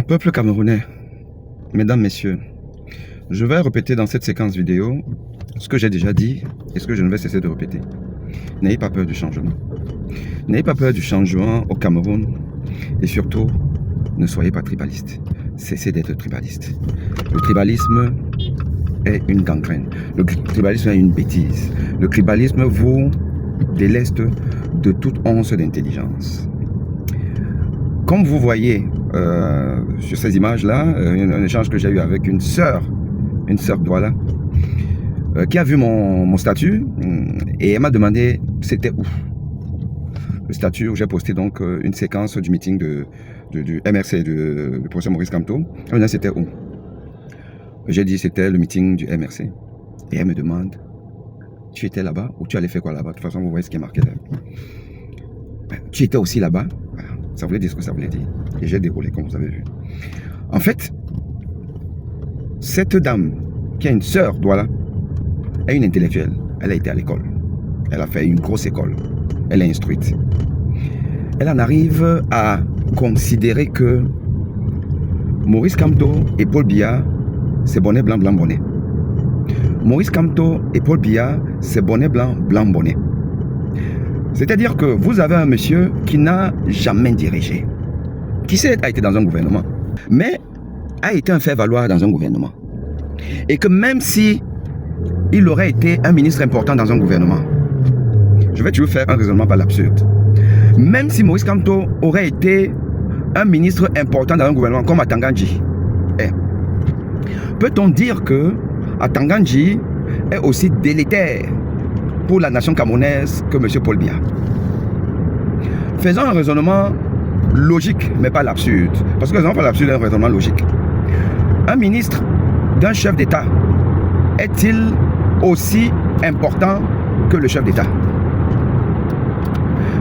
Peuple camerounais, mesdames, messieurs, je vais répéter dans cette séquence vidéo ce que j'ai déjà dit et ce que je ne vais cesser de répéter. N'ayez pas peur du changement. N'ayez pas peur du changement au Cameroun et surtout, ne soyez pas tribaliste. Cessez d'être tribaliste. Le tribalisme est une gangrène. Le tribalisme est une bêtise. Le tribalisme vous déleste de toute once d'intelligence. Comme vous voyez sur ces images-là, un échange que j'ai eu avec une sœur Douala, qui a vu mon statut et elle m'a demandé c'était où. Le statut où j'ai posté donc une séquence du meeting du MRC, du professeur Maurice Kamto. Elle me demandait c'était où. J'ai dit c'était le meeting du MRC. Et elle me demande, tu étais là-bas ou tu allais faire quoi là-bas? De toute façon, vous voyez ce qui est marqué là. Tu étais aussi là-bas? Voilà. Ça voulait dire ce que ça voulait dire. Et j'ai déroulé comme vous avez vu. En fait, cette dame qui a une sœur Douala est une intellectuelle. Elle a été à l'école. Elle a fait une grosse école. Elle est instruite. Elle en arrive à considérer que Maurice Kamto et Paul Biya, c'est bonnet blanc, blanc, bonnet. Maurice Kamto et Paul Biya, c'est bonnet blanc, blanc, bonnet. C'est-à-dire que vous avez un monsieur qui n'a jamais dirigé, qui a été dans un gouvernement, mais a été un fait-valoir dans un gouvernement. Et que même si il aurait été un ministre important dans un gouvernement, je vais toujours faire un raisonnement par l'absurde. Même si Maurice Kamto aurait été un ministre important dans un gouvernement comme Atangandji, peut-on dire que Atangandji est aussi délétère pour la nation camerounaise que M. Paul Biya? Faisons un raisonnement logique, mais pas l'absurde. Parce que raisonnement pas l'absurde est un raisonnement logique. Un ministre d'un chef d'État est-il aussi important que le chef d'État?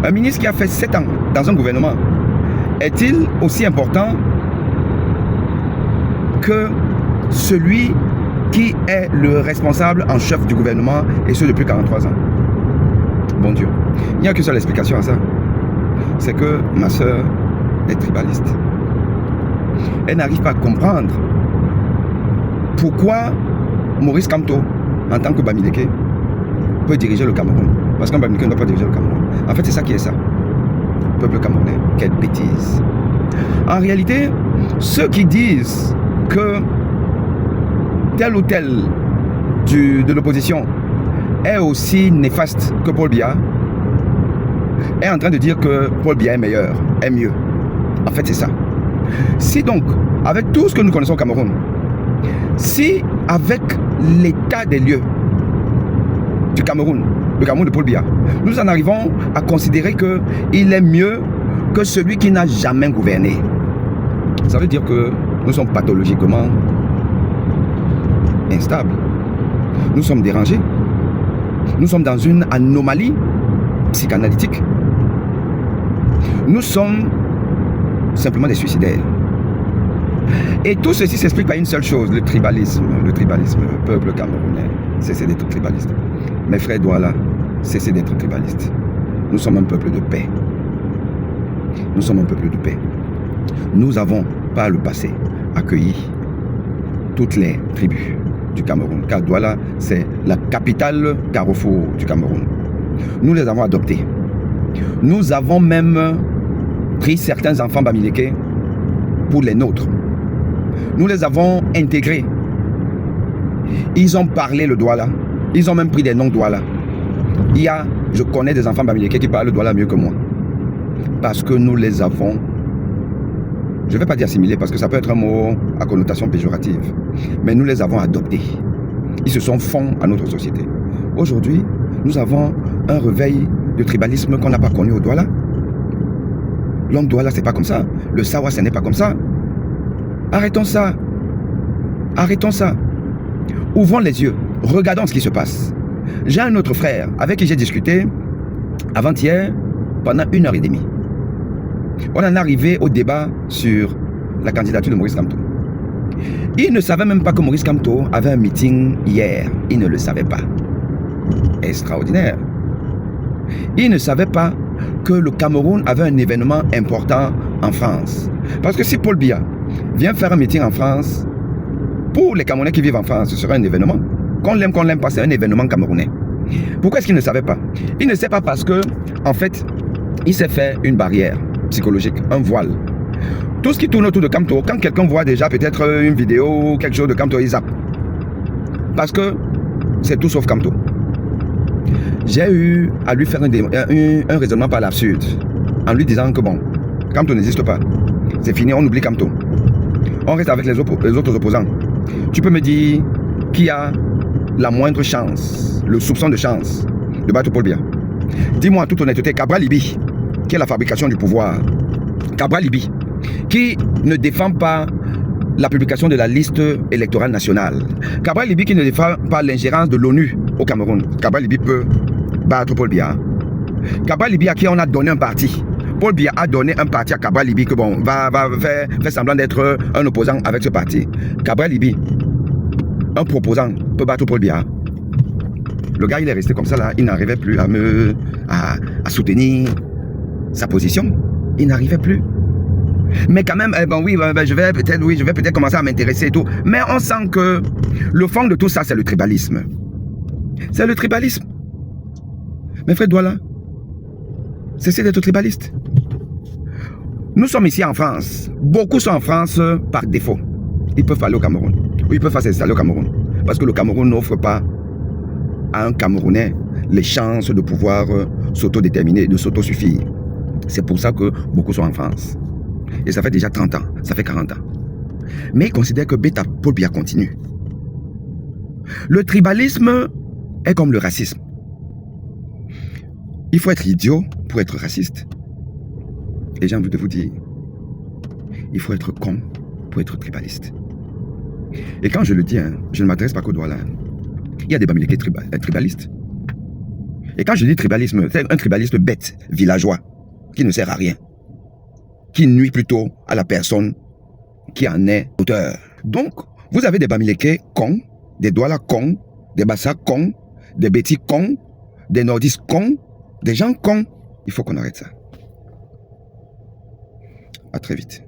Un ministre qui a fait 7 ans dans un gouvernement est-il aussi important que celui qui est le responsable en chef du gouvernement et ce depuis 43 ans? Bon Dieu, il n'y a qu'une seule explication à ça. C'est que ma soeur est tribaliste. Elle n'arrive pas à comprendre pourquoi Maurice Kamto, en tant que Bamileke, peut diriger le Cameroun. Parce qu'un Bamileke ne doit pas diriger le Cameroun. En fait, c'est ça qui est ça. Peuple camerounais, quelle bêtise. En réalité, ceux qui disent que tel ou tel de l'opposition est aussi néfaste que Paul Biya est en train de dire que Paul Biya est meilleur, est mieux. En fait, c'est ça. Si donc, avec tout ce que nous connaissons au Cameroun, si avec l'état des lieux du Cameroun, le Cameroun de Paul Biya, nous en arrivons à considérer qu'il est mieux que celui qui n'a jamais gouverné, ça veut dire que nous sommes pathologiquement instables. Nous sommes dérangés. Nous sommes dans une anomalie psychanalytique. Nous sommes simplement des suicidaires. Et tout ceci s'explique par une seule chose, le tribalisme. Le peuple camerounais, cessez d'être tribaliste. Mes frères Douala, cessez d'être tribaliste. Nous sommes un peuple de paix. Nous sommes un peuple de paix. Nous avons, par le passé, accueilli toutes les tribus du Cameroun, car Douala, c'est la capitale carrefour du Cameroun. Nous les avons adoptés. Nous avons même pris certains enfants Bamileke pour les nôtres. Nous les avons intégrés. Ils ont parlé le Douala. Ils ont même pris des noms Douala. Je connais des enfants Bamileke qui parlent Douala mieux que moi. Parce que nous les avons, je ne vais pas dire assimilés parce que ça peut être un mot à connotation péjorative, mais nous les avons adoptés. Ils se sont fonds à notre société. Aujourd'hui, nous avons un réveil de tribalisme qu'on n'a pas connu au Douala. L'homme Douala, c'est pas comme ça. Le Sawa, ce n'est pas comme ça. Arrêtons ça. Arrêtons ça. Ouvrons les yeux. Regardons ce qui se passe. J'ai un autre frère avec qui j'ai discuté avant-hier pendant 1h30. On en est arrivé au débat sur la candidature de Maurice Kamto. Il ne savait même pas que Maurice Kamto avait un meeting hier. Il ne le savait pas. Extraordinaire. Il ne savait pas que le Cameroun avait un événement important en France. Parce que si Paul Biya vient faire un meeting en France. Pour les Camerounais qui vivent en France, ce sera un événement. Qu'on l'aime pas, c'est un événement camerounais. Pourquoi est-ce qu'il ne savait pas? Il ne sait pas parce que, en fait, il s'est fait une barrière psychologique, un voile. Tout ce qui tourne autour de Kamto, quand quelqu'un voit déjà peut-être une vidéo, quelque chose de Kamto, il zappe. Parce que c'est tout sauf Kamto. J'ai eu à lui faire un raisonnement par l'absurde, en lui disant que bon, Kamto n'existe pas. C'est fini, on oublie Kamto. On reste avec les autres opposants. Tu peux me dire qui a la moindre chance, le soupçon de chance de battre Paul Biya? Dis-moi en toute honnêteté, Cabral Libby, qui est la fabrication du pouvoir. Cabral Libby, qui ne défend pas la publication de la liste électorale nationale. Cabral Libby qui ne défend pas l'ingérence de l'ONU au Cameroun. Cabral Libby peut battre Paul Biya. Cabral Libby à qui on a donné un parti. Paul Biya a donné un parti à Cabral Libby que bon, va faire semblant d'être un opposant avec ce parti. Cabral Libby, un proposant, peut battre Paul Biya. Le gars, il est resté comme ça là, il n'arrivait plus à soutenir sa position. Il n'arrivait plus. Mais quand même, oui, je vais peut-être commencer à m'intéresser et tout. Mais on sent que le fond de tout ça, c'est le tribalisme. C'est le tribalisme. Mes frères Douala, cessez d'être tribaliste. Nous sommes ici en France. Beaucoup sont en France par défaut. Ils peuvent aller au Cameroun. Ou ils peuvent s'installer au Cameroun. Parce que le Cameroun n'offre pas à un Camerounais les chances de pouvoir s'autodéterminer, de s'autosuffire. C'est pour ça que beaucoup sont en France. Et ça fait déjà 30 ans, ça fait 40 ans. Mais ils considèrent que Beta Paul Biya continue. Le tribalisme est comme le racisme. Il faut être idiot pour être raciste. Et j'ai envie de vous dire, il faut être con pour être tribaliste. Et quand je le dis, je ne m'adresse pas qu'au Douala. Il y a des Bamileke tribalistes. Et quand je dis tribalisme, c'est un tribaliste bête, villageois, qui ne sert à rien, qui nuit plutôt à la personne qui en est auteur. Donc, vous avez des Bamileke cons, des Douala cons, des Bassa cons, des Bétis cons, des Nordistes cons, des gens cons. Il faut qu'on arrête ça. À très vite.